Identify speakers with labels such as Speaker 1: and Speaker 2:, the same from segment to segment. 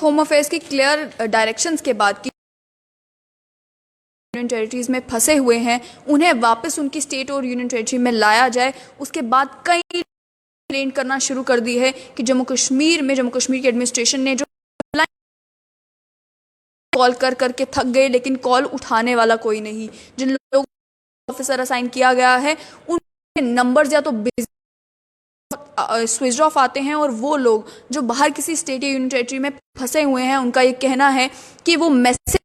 Speaker 1: Home affairs की clear directions के बाद कि यूनियन टेरिटरीज में फंसे हुए हैं उन्हें वापस उनकी स्टेट और यूनियन टेरिटरी में लाया जाए, उसके बाद कई कंप्लेंट करना शुरू कर दी है कि जम्मू कश्मीर की एडमिनिस्ट्रेशन ने जो कॉल कर करके थक गए, लेकिन कॉल उठाने वाला कोई नहीं। जिन लोगों को ऑफिसर असाइन किया गया है उनके नंबर्स या तो स्विच ऑफ आते हैं, और वो लोग जो बाहर किसी स्टेट या यूनियन टेरिटरी में फंसे हुए हैं उनका ये कहना है कि वो मैसेज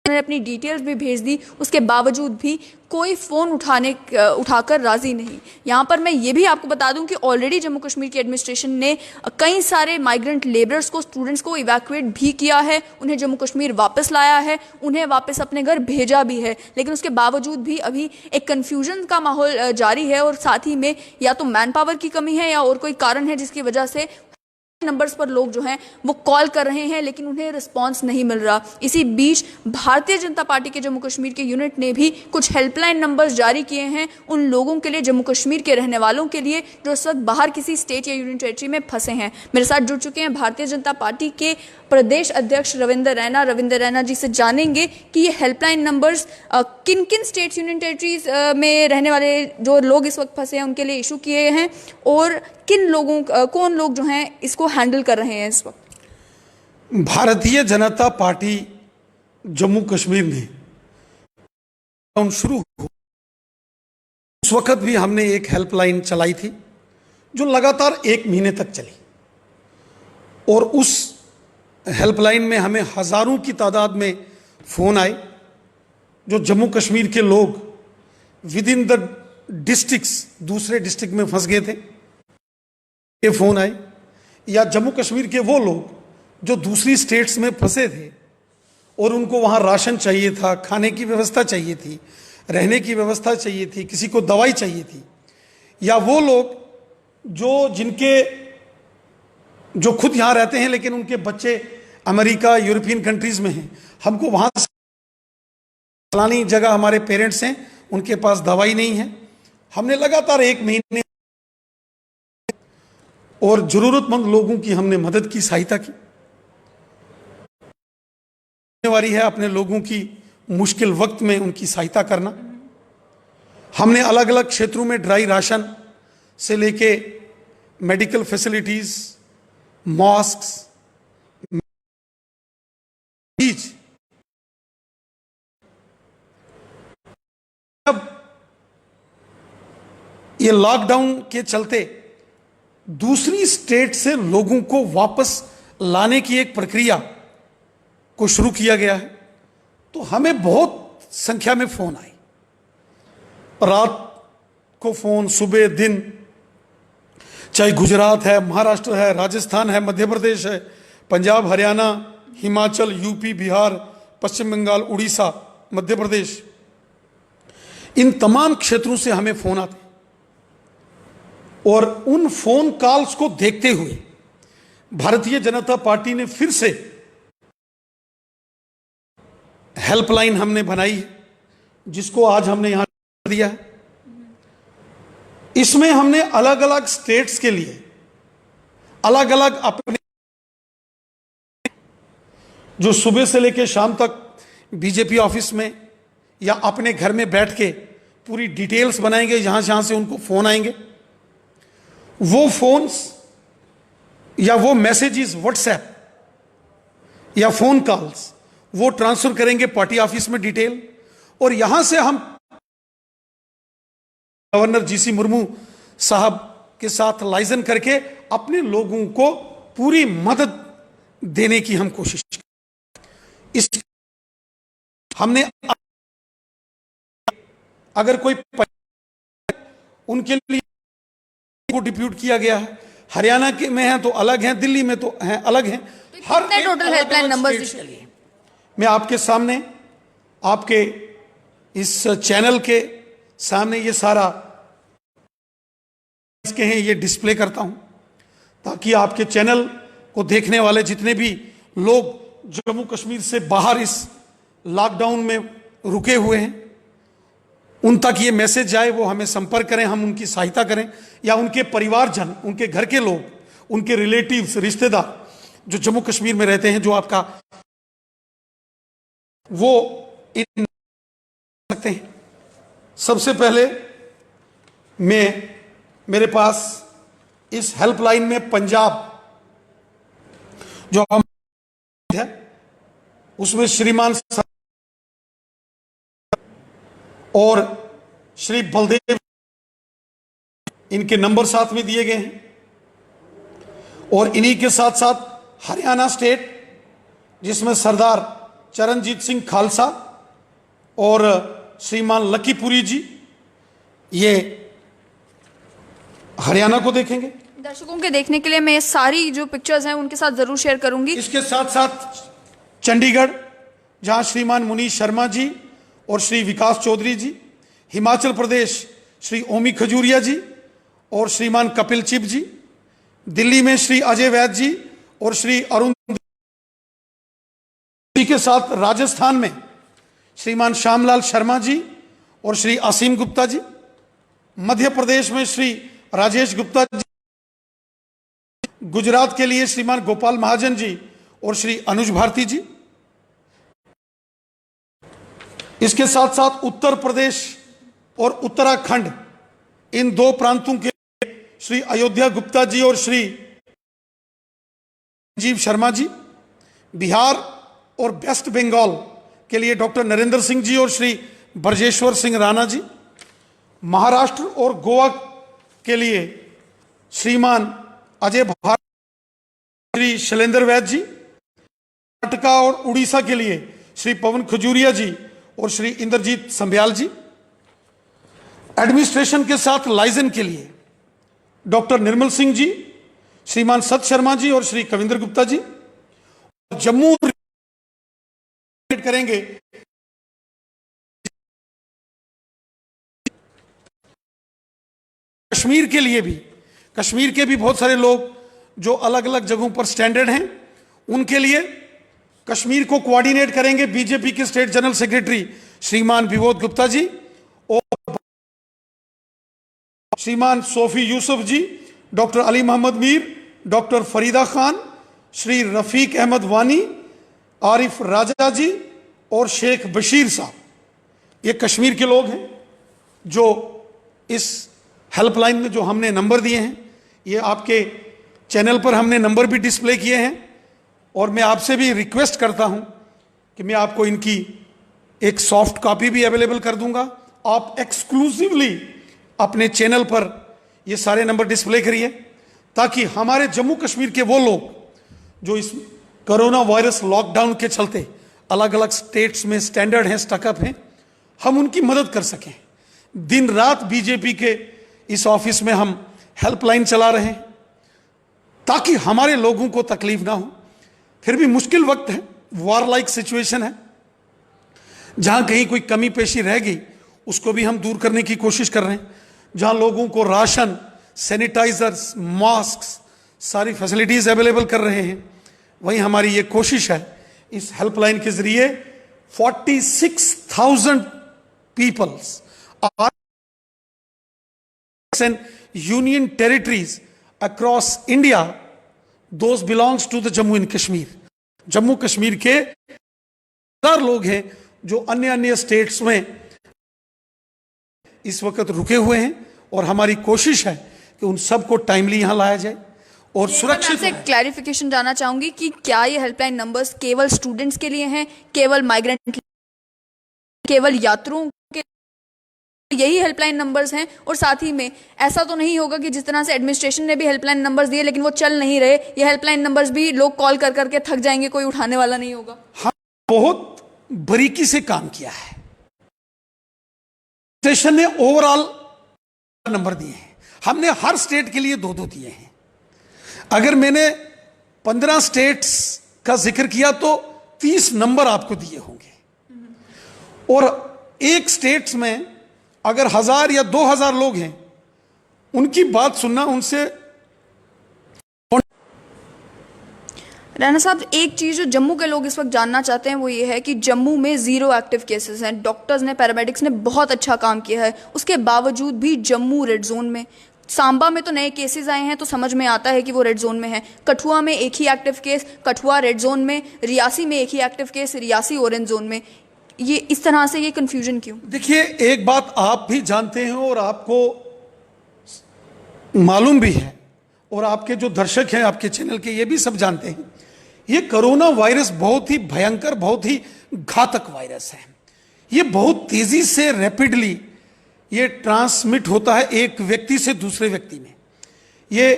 Speaker 1: अपनी डिटेल्स भी भेज दी, उसके बावजूद भी कोई फ़ोन उठाकर राज़ी नहीं। यहाँ पर मैं ये भी आपको बता दूं कि ऑलरेडी जम्मू कश्मीर की एडमिनिस्ट्रेशन ने कई सारे माइग्रेंट लेबरर्स को, स्टूडेंट्स को इवैक्यूएट भी किया है, उन्हें जम्मू कश्मीर वापस लाया है, उन्हें वापस अपने घर भेजा भी है, लेकिन उसके बावजूद भी अभी एक कन्फ्यूजन का माहौल जारी है। और साथ ही में या तो मैन पावर की कमी है या और कोई कारण है जिसकी वजह से नंबर्स पर लोग जो हैं वो कॉल कर रहे हैं, लेकिन उन्हें रिस्पांस नहीं मिल रहा। इसी बीच भारतीय जनता पार्टी के जम्मू कश्मीर के यूनिट ने भी कुछ हेल्पलाइन नंबर्स जारी किए हैं उन लोगों के लिए, जम्मू कश्मीर के रहने वालों के लिए जो इस वक्त बाहर किसी स्टेट या यूनियन टेरिटरी में फंसे हैं। मेरे साथ जुड़ चुके हैं भारतीय जनता पार्टी के प्रदेश अध्यक्ष रविंद्र रैना जी से जानेंगे कि ये हेल्पलाइन नंबर्स किन किन स्टेट यूनियन टेरिटरीज में रहने वाले जो लोग इस वक्त फंसे हैं उनके लिए इशू किए हैं, और कौन लोग जो हैं इसको हैंडल कर रहे हैं इस वक्त।
Speaker 2: भारतीय जनता पार्टी जम्मू कश्मीर में शुरू हुआ उस वक्त भी हमने एक हेल्पलाइन चलाई थी जो लगातार 1 महीने तक चली, और उस हेल्पलाइन में हमें हजारों की तादाद में फ़ोन आए जो जम्मू कश्मीर के लोग विद इन द डिस्ट्रिक्ट्स दूसरे डिस्ट्रिक्ट में फंस गए थे, ये फ़ोन आए, या जम्मू कश्मीर के वो लोग जो दूसरी स्टेट्स में फंसे थे और उनको वहाँ राशन चाहिए था, खाने की व्यवस्था चाहिए थी, रहने की व्यवस्था चाहिए थी, किसी को दवाई चाहिए थी, या वो लोग जो खुद यहाँ रहते हैं लेकिन उनके बच्चे अमेरिका यूरोपियन कंट्रीज में हैं, हमको वहाँ फलानी जगह हमारे पेरेंट्स हैं, उनके पास दवाई नहीं है। हमने लगातार 1 महीने और जरूरतमंद लोगों की हमने मदद की, सहायता की। जिम्मेवारी है अपने लोगों की मुश्किल वक्त में उनकी सहायता करना। हमने अलग अलग क्षेत्रों में ड्राई राशन से लेके मेडिकल फैसिलिटीज, मॉस्क्स, अब ये लॉकडाउन के चलते दूसरी स्टेट से लोगों को वापस लाने की एक प्रक्रिया को शुरू किया गया है, तो हमें बहुत संख्या में फोन आए, रात को फोन, सुबह दिन, चाहे गुजरात है, महाराष्ट्र है, राजस्थान है, मध्य प्रदेश है, पंजाब, हरियाणा, हिमाचल, यूपी, बिहार, पश्चिम बंगाल, उड़ीसा, मध्य प्रदेश, इन तमाम क्षेत्रों से हमें फोन आते, और उन फोन कॉल्स को देखते हुए भारतीय जनता पार्टी ने फिर से हेल्पलाइन हमने बनाई है, जिसको आज हमने यहां दिया है। इसमें हमने अलग अलग स्टेट्स के लिए अलग अलग अपने जो सुबह से लेकर शाम तक बीजेपी ऑफिस में या अपने घर में बैठ के पूरी डिटेल्स बनाएंगे, जहां से उनको फोन आएंगे, वो फोन्स या वो मैसेजेस व्हाट्सएप या फोन कॉल्स वो ट्रांसफर करेंगे पार्टी ऑफिस में डिटेल, और यहां से हम गवर्नर जीसी मुर्मू साहब के साथ लाइजन करके अपने लोगों को पूरी मदद देने की हम कोशिश करें। इस हमने अगर कोई उनके लिए को डिप्यूट किया गया है, हरियाणा के में है तो अलग हैं, दिल्ली में तो हैं अलग हैं, हर
Speaker 1: टोटल हेल्पलाइन नंबर्स के लिए
Speaker 2: मैं आपके सामने, आपके इस चैनल के सामने ये सारा इसके हैं ये डिस्प्ले करता हूं, ताकि आपके चैनल को देखने वाले जितने भी लोग जम्मू कश्मीर से बाहर इस लॉकडाउन में रुके हुए हैं उन तक ये मैसेज जाए, वो हमें संपर्क करें, हम उनकी सहायता करें, या उनके परिवारजन, उनके घर के लोग, उनके रिलेटिव्स, रिश्तेदार जो जम्मू कश्मीर में रहते हैं, जो आपका वो इन सकते हैं। सबसे पहले मेरे पास इस हेल्पलाइन में पंजाब जो हम है उसमें श्रीमान और श्री बलदेव, इनके नंबर साथ में दिए गए हैं। और इन्हीं के साथ साथ हरियाणा स्टेट, जिसमें सरदार चरणजीत सिंह खालसा और श्रीमान लकीपुरी जी, ये हरियाणा को देखेंगे।
Speaker 1: दर्शकों के देखने के लिए मैं ये सारी जो पिक्चर्स हैं उनके साथ जरूर शेयर करूंगी।
Speaker 2: इसके साथ साथ चंडीगढ़, जहां श्रीमान मुनीश शर्मा जी और श्री विकास चौधरी जी, हिमाचल प्रदेश श्री ओमी खजूरिया जी और श्रीमान कपिल चिप जी, दिल्ली में श्री अजय वैद्य जी और श्री अरुण, इसी के साथ राजस्थान में श्रीमान श्यामलाल शर्मा जी और श्री असीम गुप्ता जी, मध्य प्रदेश में श्री राजेश गुप्ता जी, गुजरात के लिए श्रीमान गोपाल महाजन जी और श्री अनुज भारती जी। इसके साथ साथ उत्तर प्रदेश और उत्तराखंड, इन दो प्रांतों के श्री अयोध्या गुप्ता जी और श्री जीव शर्मा जी, बिहार और वेस्ट बंगाल के लिए डॉक्टर नरेंद्र सिंह जी और श्री ब्रजेश्वर सिंह राणा जी, महाराष्ट्र और गोवा के लिए श्रीमान अजय भारत, श्री शैलेंद्र वैद्य जी, कर्नाटक और उड़ीसा के लिए श्री पवन खजूरिया जी और श्री इंद्रजीत संभ्याल जी, एडमिनिस्ट्रेशन के साथ लाइजन के लिए डॉक्टर निर्मल सिंह जी, श्रीमान सत शर्मा जी और श्री कविंद्र गुप्ता जी। जम्मू करेंगे कश्मीर के भी बहुत सारे लोग जो अलग अलग जगहों पर स्टैंडर्ड हैं, उनके लिए कश्मीर को कोऑर्डिनेट करेंगे बीजेपी के स्टेट जनरल सेक्रेटरी श्रीमान विबोध गुप्ता जी और श्रीमान सोफी यूसुफ जी, डॉक्टर अली मोहम्मद मीर, डॉक्टर फरीदा खान, श्री रफीक अहमद वानी, आरिफ राजा जी और शेख बशीर साहब। ये कश्मीर के लोग हैं जो इस हेल्पलाइन में जो हमने नंबर दिए हैं, ये आपके चैनल पर हमने नंबर भी डिस्प्ले किए हैं। और मैं आपसे भी रिक्वेस्ट करता हूं कि मैं आपको इनकी एक सॉफ्ट कॉपी भी अवेलेबल कर दूंगा। आप एक्सक्लूसिवली अपने चैनल पर ये सारे नंबर डिस्प्ले करिए, ताकि हमारे जम्मू कश्मीर के वो लोग जो इस कोरोना वायरस लॉकडाउन के चलते अलग अलग स्टेट्स में स्टैंडर्ड हैं, स्टकअप हैं, हम उनकी मदद कर सकें। दिन रात बीजेपी के इस ऑफिस में हम हेल्पलाइन चला रहे हैं ताकि हमारे लोगों को तकलीफ ना हो। फिर भी मुश्किल वक्त है, वॉर लाइक सिचुएशन है, जहां कहीं कोई कमी पेशी रह गई उसको भी हम दूर करने की कोशिश कर रहे हैं। जहां लोगों को राशन, सैनिटाइजर्स, मास्क, सारी फैसिलिटीज अवेलेबल कर रहे हैं, वहीं हमारी ये कोशिश है इस हेल्पलाइन के जरिए 46,000 peoples are and union territories across India, those belongs to the Jammu and Kashmir. Jammu Kashmir के हजार लोग हैं जो अन्य अन्य स्टेट्स में इस वक्त रुके हुए हैं, और हमारी कोशिश है कि उन सबको टाइमली यहां लाया जाए और सुरक्षित।
Speaker 1: मैं आपसे क्लैरिफिकेशन जानना चाहूंगी कि क्या ये हेल्पलाइन नंबर्स केवल स्टूडेंट्स के लिए हैं, केवल माइग्रेंट, केवल यात्रियों के यही हेल्पलाइन नंबर्स हैं? और साथ ही में ऐसा तो नहीं होगा कि जिस तरह से एडमिनिस्ट्रेशन ने भी हेल्पलाइन नंबर्स दिए लेकिन वो चल नहीं रहे, ये हेल्पलाइन नंबर्स भी लोग कॉल कर करके थक जाएंगे, कोई उठाने वाला नहीं होगा?
Speaker 2: हम बहुत बारीकी से काम किया है। स्टेशन ने ओवरऑल नंबर दिए हैं, हमने हर स्टेट के लिए 2-2 दिए हैं। अगर मैंने 15 स्टेट्स का जिक्र किया तो 30 नंबर आपको दिए होंगे, और एक स्टेट्स में अगर 1000 या 2000 लोग हैं, उनकी बात सुनना, उनसे।
Speaker 1: राणा साहब, एक चीज़ जो जम्मू के लोग इस वक्त जानना चाहते हैं वो ये है कि जम्मू में 0 एक्टिव केसेस हैं। डॉक्टर्स ने, पैरामेडिक्स ने बहुत अच्छा काम किया है, उसके बावजूद भी जम्मू रेड जोन में सांबा में तो नए केसेस आए हैं तो समझ में आता है कि वो रेड जोन में है, कठुआ में एक ही active case, Kathua red zone में, रियासी में एक ही active case, Reasi orange zone में। ये इस तरह से ये कंफ्यूजन क्यों?
Speaker 2: देखिए, एक बात आप भी जानते हैं और आपको मालूम भी है, और आपके जो दर्शक हैं आपके चैनल के ये भी सब जानते हैं, ये कोरोना वायरस बहुत ही भयंकर, बहुत ही घातक वायरस है। ये बहुत तेजी से रैपिडली ये ट्रांसमिट होता है एक व्यक्ति से दूसरे व्यक्ति में। ये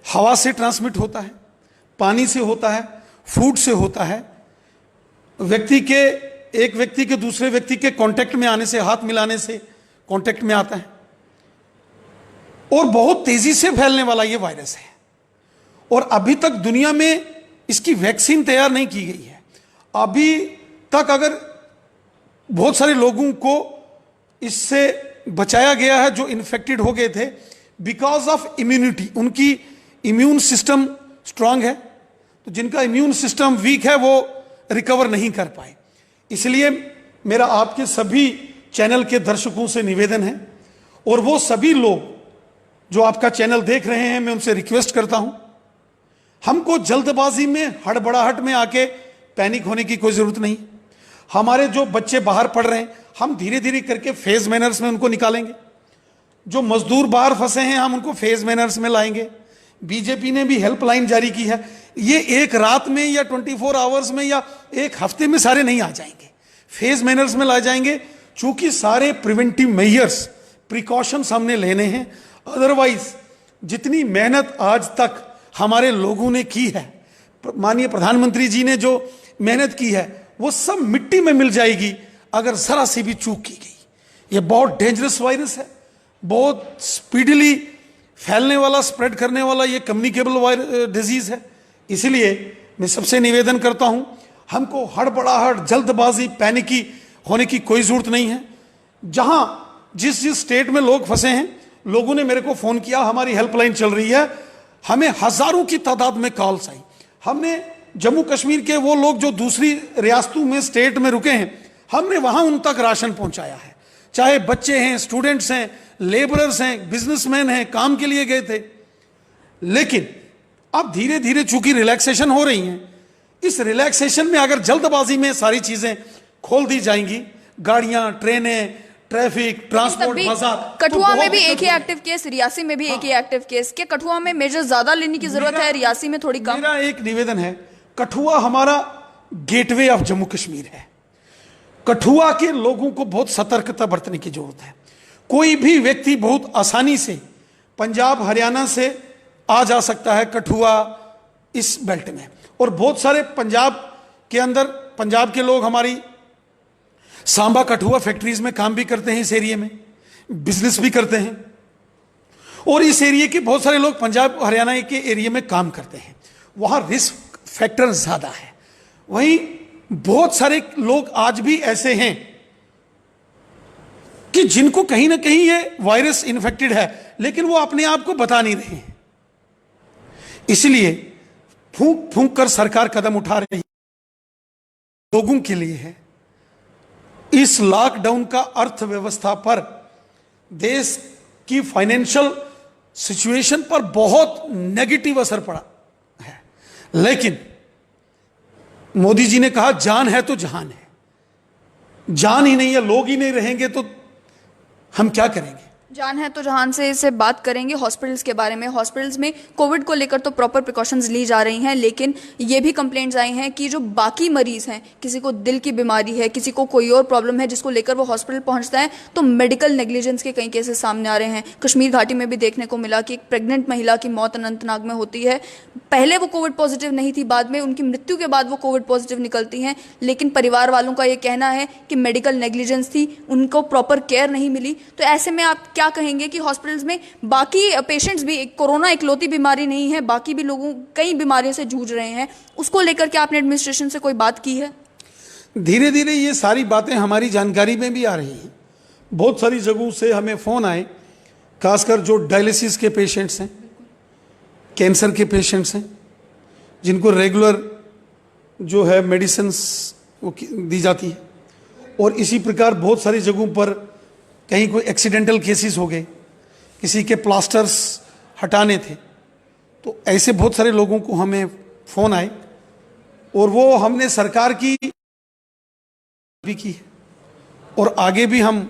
Speaker 2: हवा से ट्रांसमिट होता है, पानी से होता है, फूड से होता है, एक व्यक्ति के दूसरे व्यक्ति के कांटेक्ट में आने से, हाथ मिलाने से कांटेक्ट में आता है, और बहुत तेजी से फैलने वाला ये वायरस है। और अभी तक दुनिया में इसकी वैक्सीन तैयार नहीं की गई है। अभी तक अगर बहुत सारे लोगों को इससे बचाया गया है जो इन्फेक्टेड हो गए थे, बिकॉज ऑफ इम्यूनिटी, उनकी इम्यून सिस्टम स्ट्रांग है, तो जिनका इम्यून सिस्टम वीक है वो रिकवर नहीं कर पाए। इसलिए मेरा आपके सभी चैनल के दर्शकों से निवेदन है, और वो सभी लोग जो आपका चैनल देख रहे हैं, मैं उनसे रिक्वेस्ट करता हूं, हमको जल्दबाजी में, हड़बड़ाहट में आके पैनिक होने की कोई जरूरत नहीं। हमारे जो बच्चे बाहर पढ़ रहे हैं, हम धीरे धीरे करके फेज मैनर्स में उनको निकालेंगे। जो मजदूर बाहर फंसे हैं, हम उनको फेज मैनर्स में लाएंगे। बीजेपी ने भी हेल्पलाइन जारी की है। ये एक रात में या 24 आवर्स में या एक हफ्ते में सारे नहीं आ जाएंगे, फेज मैनर्स में ला जाएंगे, चूंकि सारे प्रिवेंटिव मेजर्स, प्रिकॉशंस हमने लेने हैं। अदरवाइज जितनी मेहनत आज तक हमारे लोगों ने की है, माननीय प्रधानमंत्री जी ने जो मेहनत की है, वो सब मिट्टी में मिल जाएगी अगर जरा सी भी चूक की गई। ये बहुत डेंजरस वायरस है, बहुत स्पीडली फैलने वाला, स्प्रेड करने वाला ये कम्युनिकेबल डिजीज है। इसलिए मैं सबसे निवेदन करता हूं, हमको हड़बड़ाहट, जल्दबाजी, पैनिकी होने की कोई जरूरत नहीं है। जहां जिस स्टेट में लोग फंसे हैं, लोगों ने मेरे को फोन किया, हमारी हेल्पलाइन चल रही है, हमें हजारों की तादाद में कॉल्स आई। हमने जम्मू कश्मीर के वो लोग जो दूसरी रियासतों में, स्टेट में रुके हैं, हमने वहां उन तक राशन पहुंचाया है। चाहे बच्चे हैं, स्टूडेंट्स हैं, लेबरर्स हैं, बिजनेसमैन हैं, काम के लिए गए थे। लेकिन अब धीरे धीरे चूंकि रिलैक्सेशन हो रही है, इस रिलैक्सेशन में अगर जल्दबाजी में सारी चीजें खोल दी जाएंगी, गाड़ियां, ट्रेनें, ट्रैफिक, ट्रांसपोर्ट, बाजार,
Speaker 1: कठुआ में भी एक ही एक्टिव केस, रियासी में भी एक ही एक्टिव केस। क्या कठुआ में मेजर ज्यादा लेने की जरूरत है, रियासी में थोड़ी कम?
Speaker 2: मेरा एक निवेदन है, कठुआ हमारा गेटवे ऑफ जम्मू कश्मीर है। कठुआ के लोगों को बहुत सतर्कता बरतने की जरूरत है। कोई भी व्यक्ति बहुत आसानी से पंजाब, हरियाणा से आ जा सकता है कठुआ इस बेल्ट में, और बहुत सारे पंजाब के अंदर, पंजाब के लोग हमारी सांबा, कठुआ फैक्ट्रीज में काम भी करते हैं, इस एरिया में बिजनेस भी करते हैं, और इस एरिया के बहुत सारे लोग पंजाब, हरियाणा के एरिया में काम करते हैं। वहां रिस्क फैक्टर ज्यादा है। वहीं बहुत सारे लोग आज भी ऐसे हैं कि जिनको कहीं ना कहीं ये वायरस इन्फेक्टेड है, लेकिन वो अपने आप को बता नहीं रहे हैं। इसलिए फूंक फूंक कर सरकार कदम उठा रही है, लोगों के लिए है। इस लॉकडाउन का अर्थव्यवस्था पर, देश की फाइनेंशियल सिचुएशन पर बहुत नेगेटिव असर पड़ा है। लेकिन मोदी जी ने कहा, जान है तो जहान है। जान ही नहीं है, लोग ही नहीं रहेंगे तो हम क्या करेंगे?
Speaker 1: जान है तो जहान से बात करेंगे हॉस्पिटल्स के बारे में। हॉस्पिटल्स में कोविड को लेकर तो प्रॉपर प्रिकॉशंस ली जा रही हैं, लेकिन ये भी कंप्लेंट्स आई हैं कि जो बाकी मरीज हैं, किसी को दिल की बीमारी है, किसी को कोई और प्रॉब्लम है जिसको लेकर वो हॉस्पिटल पहुंचता है, तो मेडिकल नेग्लिजेंस के कई केसेस सामने आ रहे हैं। कश्मीर घाटी में भी देखने को मिला कि एक प्रेग्नेंट महिला की मौत अनंतनाग में होती है। पहले वो कोविड पॉजिटिव नहीं थी, बाद में उनकी मृत्यु के बाद वो कोविड पॉजिटिव निकलती हैं, लेकिन परिवार वालों का ये कहना है कि मेडिकल नेग्लिजेंस थी, उनको प्रॉपर केयर नहीं मिली। तो ऐसे में आप क्या कहेंगे कि हॉस्पिटल्स में बाकी पेशेंट्स भी, कोरोना इकलौती बीमारी नहीं है, बाकी भी लोगों कई बीमारियों से जूझ रहे हैं, उसको लेकर के आपने एडमिनिस्ट्रेशन से कोई बात की है?
Speaker 2: धीरे धीरे ये सारी बातें हमारी जानकारी में भी आ रही हैं। बहुत सारी जगहों से हमें फोन आए, खासकर जो डायलिसिस के पेशेंट्स हैं, कैंसर के पेशेंट्स हैं, जिनको रेगुलर जो है मेडिसिन वो दी जाती है, और इसी प्रकार बहुत सारी जगहों पर कहीं कोई एक्सीडेंटल केसेस हो गए, किसी के प्लास्टर्स हटाने थे। तो ऐसे बहुत सारे लोगों को हमें फ़ोन आए और वो हमने सरकार की भी की है और आगे भी हम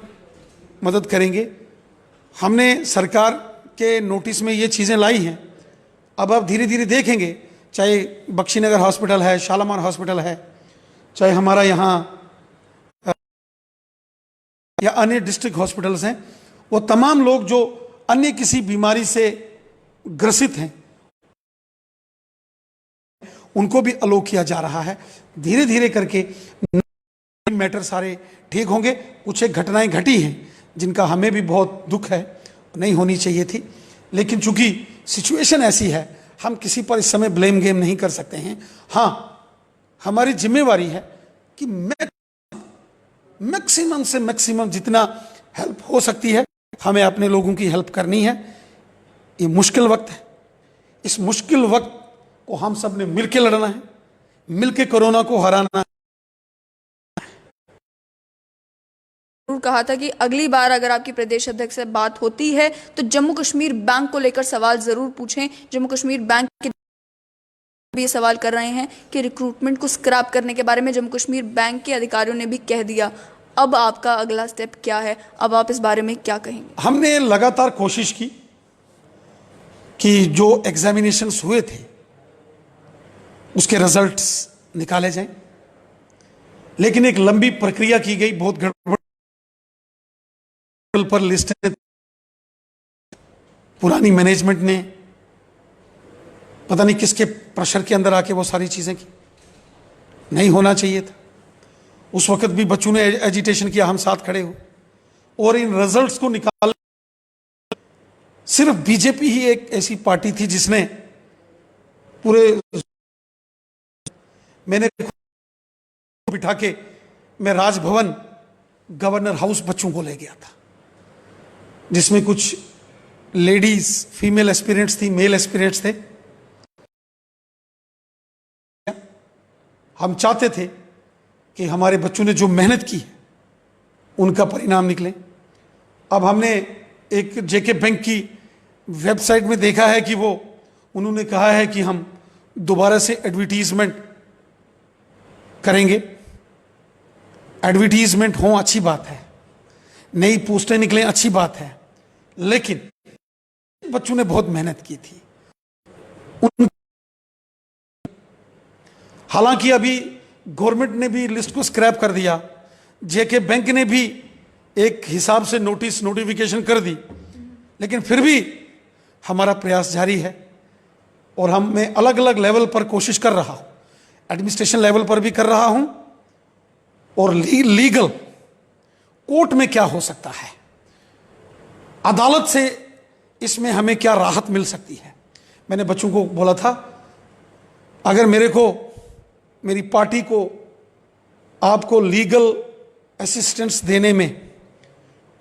Speaker 2: मदद करेंगे। हमने सरकार के नोटिस में ये चीज़ें लाई हैं। अब आप धीरे धीरे देखेंगे, चाहे बख्शीनगर हॉस्पिटल है, शालामार हॉस्पिटल है, चाहे हमारा यहाँ या अन्य डिस्ट्रिक्ट हॉस्पिटल्स हैं, वो तमाम लोग जो अन्य किसी बीमारी से ग्रसित हैं उनको भी अलो किया जा रहा है। धीरे धीरे करके मैटर सारे ठीक होंगे। कुछ एक घटनाएं घटी हैं जिनका हमें भी बहुत दुख है, नहीं होनी चाहिए थी, लेकिन चूंकि सिचुएशन ऐसी है हम किसी पर इस समय ब्लेम गेम नहीं कर सकते हैं। हाँ, हमारी जिम्मेवारी है कि मैक्सिमम से मैक्सिमम जितना हेल्प हो सकती है हमें अपने लोगों की हेल्प करनी है। ये मुश्किल वक्त है, इस मुश्किल वक्त को हम सब ने मिलकर लड़ना है, मिलकर कोरोना को हराना है।
Speaker 1: कहा था कि अगली बार अगर आपकी प्रदेश अध्यक्ष से बात होती है तो जम्मू कश्मीर बैंक को लेकर सवाल जरूर पूछें। जम्मू कश्मीर बैंक के भी ये सवाल कर रहे हैं कि रिक्रूटमेंट को स्क्रैप करने के बारे में जम्मू कश्मीर बैंक के अधिकारियों ने भी कह दिया। अब आपका अगला स्टेप क्या है? अब आप इस बारे में क्या कहेंगे?
Speaker 2: हमने लगातार कोशिश की कि जो एग्जामिनेशंस हुए थे उसके रिजल्ट्स निकाले जाएं, लेकिन एक लंबी प्रक्रिया की गई, बहुत गड़बड़ पर लिस्ट पुरानी मैनेजमेंट ने पता नहीं किसके प्रेशर के अंदर आके वो सारी चीजें की। नहीं होना चाहिए था। उस वक्त भी बच्चों ने एजिटेशन किया, हम साथ खड़े हो, और इन रिजल्ट्स को निकाल सिर्फ बीजेपी ही एक ऐसी पार्टी थी जिसने पूरे, मैंने बिठा के मैं राजभवन गवर्नर हाउस बच्चों को ले गया था, जिसमें कुछ लेडीज फीमेल एस्पिरेंट्स थी, मेल एस्पिरेंट्स थे। हम चाहते थे कि हमारे बच्चों ने जो मेहनत की है उनका परिणाम निकले। अब हमने एक जेके बैंक की वेबसाइट में देखा है कि वो उन्होंने कहा है कि हम दोबारा से एडवर्टीजमेंट करेंगे। एडवर्टीजमेंट हो अच्छी बात है, नई पोस्टें निकलें अच्छी बात है, लेकिन बच्चों ने बहुत मेहनत की थी। हालांकि अभी गवर्नमेंट ने भी लिस्ट को स्क्रैप कर दिया, जेके बैंक ने भी एक हिसाब से नोटिफिकेशन कर दी, लेकिन फिर भी हमारा प्रयास जारी है और हम मैं अलग अलग लेवल पर कोशिश कर रहा हूं, एडमिनिस्ट्रेशन लेवल पर भी कर रहा हूं और लीगल कोर्ट में क्या हो सकता है, अदालत से इसमें हमें क्या राहत मिल सकती है। मैंने बच्चों को बोला था, अगर मेरी पार्टी को आपको लीगल असिस्टेंस देने में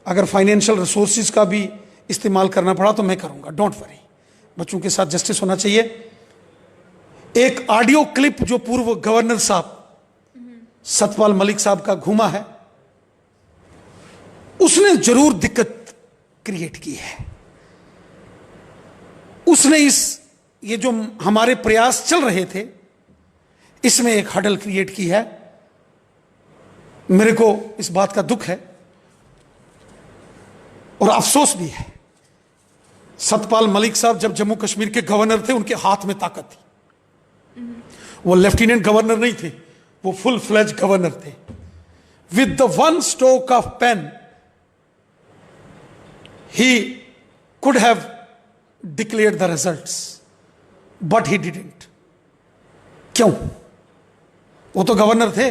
Speaker 2: अगर फाइनेंशियल रिसोर्सेज का भी इस्तेमाल करना पड़ा तो मैं करूंगा, डोंट वरी। बच्चों के साथ जस्टिस होना चाहिए। एक ऑडियो क्लिप जो पूर्व गवर्नर साहब सतपाल मलिक साहब का घूमा है, उसने जरूर दिक्कत क्रिएट की है। उसने ये जो हमारे प्रयास चल रहे थे इसमें एक हडल क्रिएट की है। मेरे को इस बात का दुख है और अफसोस भी है। सतपाल मलिक साहब जब जम्मू कश्मीर के गवर्नर थे उनके हाथ में ताकत थी। वो लेफ्टिनेंट गवर्नर नहीं थे, वो फुल फ्लेज गवर्नर थे। With the one stroke of pen he could have declared the results, but he didn't. क्यों? वो तो गवर्नर थे।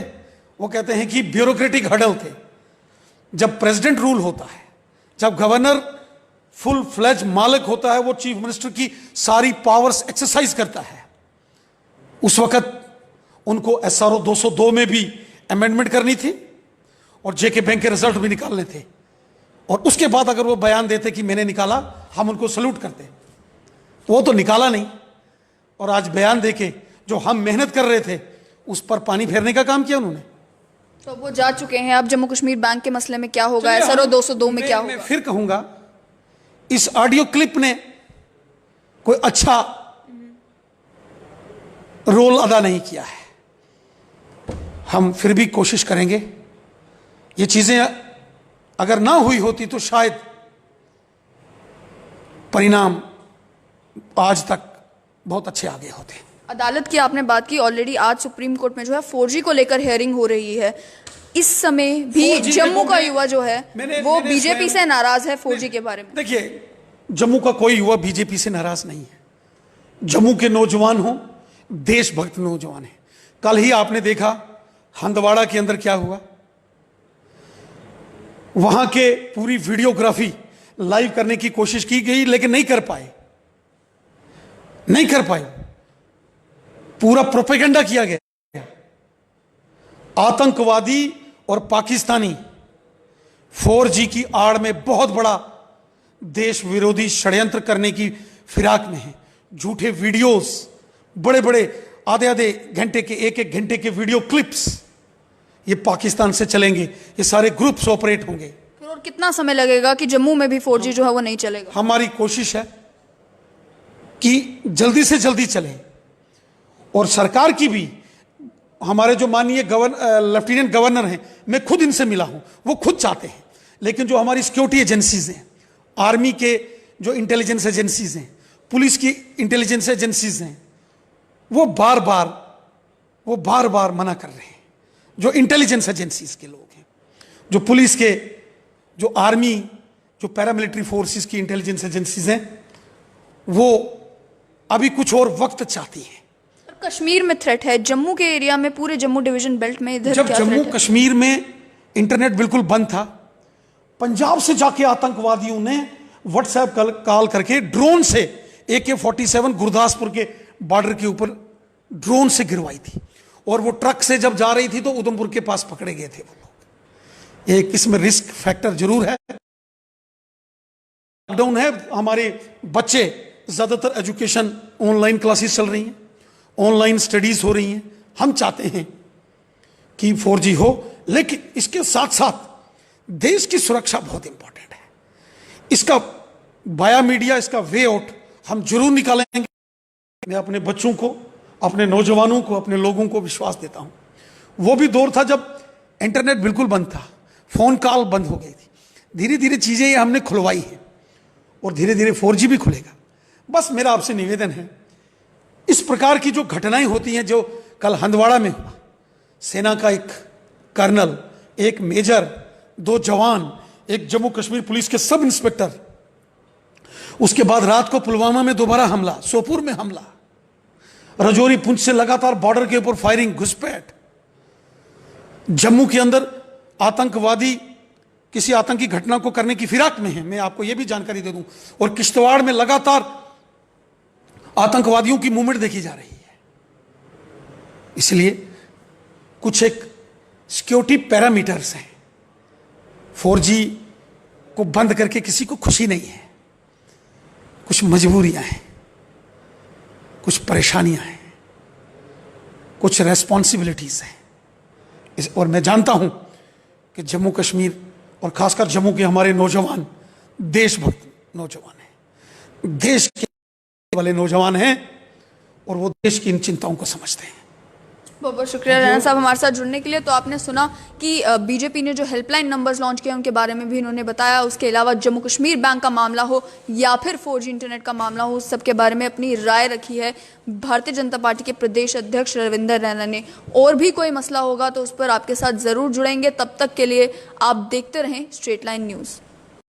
Speaker 2: वो कहते हैं कि ब्यूरोक्रेटिक हडल थे। जब प्रेसिडेंट रूल होता है, जब गवर्नर फुल फ्लेज मालिक होता है, वो चीफ मिनिस्टर की सारी पावर्स एक्सरसाइज करता है। उस वक्त उनको SRO 202 में भी अमेंडमेंट करनी थी और जेके बैंक के रिजल्ट भी निकालने थे, और उसके बाद अगर वो बयान देते कि मैंने निकाला, हम उनको सल्यूट करते। वो तो निकाला नहीं, और आज बयान देके जो हम मेहनत कर रहे थे उस पर पानी फेरने का काम किया उन्होंने।
Speaker 1: तो वो जा चुके हैं। अब जम्मू कश्मीर बैंक के मसले में क्या होगा, SRO 202 में क्या होगा?
Speaker 2: मैं फिर कहूंगा, इस ऑडियो क्लिप ने कोई अच्छा रोल अदा नहीं किया है। हम फिर भी कोशिश करेंगे, ये चीजें अगर ना हुई होती तो शायद परिणाम आज तक बहुत अच्छे आगे होते।
Speaker 1: अदालत की आपने बात की, ऑलरेडी आज सुप्रीम कोर्ट में जो है 4G को लेकर हियरिंग हो रही है। इस समय भी
Speaker 2: 4G
Speaker 1: जम्मू का युवा जो है वो
Speaker 2: मैंने
Speaker 1: बीजेपी से नाराज है 4G के बारे में।
Speaker 2: देखिए, जम्मू का कोई युवा बीजेपी से नाराज नहीं है। जम्मू के नौजवान हो, देशभक्त नौजवान है। कल ही आपने देखा हंदवाड़ा के अंदर क्या हुआ, वहां के पूरी वीडियोग्राफी लाइव करने की कोशिश की गई लेकिन नहीं कर पाए। पूरा प्रोपेगेंडा किया गया। आतंकवादी और पाकिस्तानी 4G की आड़ में बहुत बड़ा देश विरोधी षड्यंत्र करने की फिराक में है। झूठे वीडियोस, बड़े बड़े आधे घंटे के, एक घंटे के वीडियो क्लिप्स ये पाकिस्तान से चलेंगे। ये सारे ग्रुप्स ऑपरेट होंगे।
Speaker 1: फिर और कितना समय लगेगा कि जम्मू में भी 4G जो है वो नहीं चलेगा?
Speaker 2: हमारी कोशिश है कि जल्दी से जल्दी चले, और सरकार की भी, हमारे जो माननीय लेफ्टिनेंट गवर्नर हैं, मैं खुद इनसे मिला हूं, वो खुद चाहते हैं। लेकिन जो हमारी सिक्योरिटी एजेंसीज हैं, आर्मी के जो इंटेलिजेंस एजेंसीज हैं, पुलिस की इंटेलिजेंस एजेंसीज हैं, वो बार बार मना कर रहे हैं। जो इंटेलिजेंस एजेंसीज के लोग हैं, जो पुलिस के, जो आर्मी, जो पैरामिलिट्री फोर्सेस की इंटेलिजेंस एजेंसीज हैं, वो अभी कुछ और वक्त चाहती हैं।
Speaker 1: कश्मीर में थ्रेट है, जम्मू के एरिया में, पूरे जम्मू डिवीजन बेल्ट में इधर
Speaker 2: जब
Speaker 1: क्या
Speaker 2: जम्मू
Speaker 1: थ्रेट है?
Speaker 2: कश्मीर में इंटरनेट बिल्कुल बंद था, पंजाब से जाके आतंकवादियों ने व्हाट्सएप कॉल करके ड्रोन से AK-47 गुरदासपुर के बॉर्डर के ऊपर ड्रोन से गिरवाई थी, और वो ट्रक से जब जा रही थी तो उधमपुर के पास पकड़े गए थे वो लोग। एक इसमें रिस्क फैक्टर जरूर है। लॉकडाउन है, हमारे बच्चे ज्यादातर एजुकेशन ऑनलाइन क्लासेस चल रही हैं, ऑनलाइन स्टडीज हो रही हैं। हम चाहते हैं कि 4G हो, लेकिन इसके साथ साथ देश की सुरक्षा बहुत इंपॉर्टेंट है। इसका बाया मीडिया, इसका वे आउट हम जरूर निकालेंगे। मैं अपने बच्चों को, अपने नौजवानों को, अपने लोगों को विश्वास देता हूं। वो भी दौर था जब इंटरनेट बिल्कुल बंद था, फोन कॉल बंद हो गई थी। धीरे धीरे चीजें हमने खुलवाई हैं, और धीरे धीरे 4G भी खुलेगा। बस मेरा आपसे निवेदन है, इस प्रकार की जो घटनाएं होती हैं, जो कल हंदवाड़ा में हुआ, सेना का एक कर्नल, एक मेजर, 2 जवान, एक जम्मू कश्मीर पुलिस के सब इंस्पेक्टर, उसके बाद रात को पुलवामा में दोबारा हमला, सोपुर में हमला, रजौरी पुंछ से लगातार बॉर्डर के ऊपर फायरिंग, घुसपैठ, जम्मू के अंदर आतंकवादी किसी आतंकी घटना को करने की फिराक में है। मैं आपको यह भी जानकारी दे दूं, और किश्तवाड़ में लगातार आतंकवादियों की मूवमेंट देखी जा रही है। इसलिए कुछ एक सिक्योरिटी पैरामीटर्स हैं। 4G को बंद करके किसी को खुशी नहीं है, कुछ मजबूरियां हैं, कुछ परेशानियां हैं, कुछ रेस्पॉन्सिबिलिटीज हैं। और मैं जानता हूं कि जम्मू कश्मीर और खासकर जम्मू के हमारे नौजवान देशभक्त नौजवान हैं, देश के वाले नौजवान हैं, और वो देश की इन चिंताओं को समझते हैं।
Speaker 1: बहुत बहुत शुक्रिया रैना साहब हमारे साथ जुड़ने के लिए। तो आपने सुना कि बीजेपी ने जो हेल्पलाइन नंबर्स लॉन्च किए उनके बारे में भी इन्होंने बताया। उसके अलावा जम्मू कश्मीर बैंक का मामला हो या फिर 4G इंटरनेट का मामला हो, उस सब के बारे में अपनी राय रखी है भारतीय जनता पार्टी के प्रदेश अध्यक्ष रविंदर रैना ने। और भी कोई मसला होगा तो उस पर आपके साथ ज़रूर जुड़ेंगे। तब तक के लिए आप देखते रहें स्ट्रेट लाइन न्यूज़।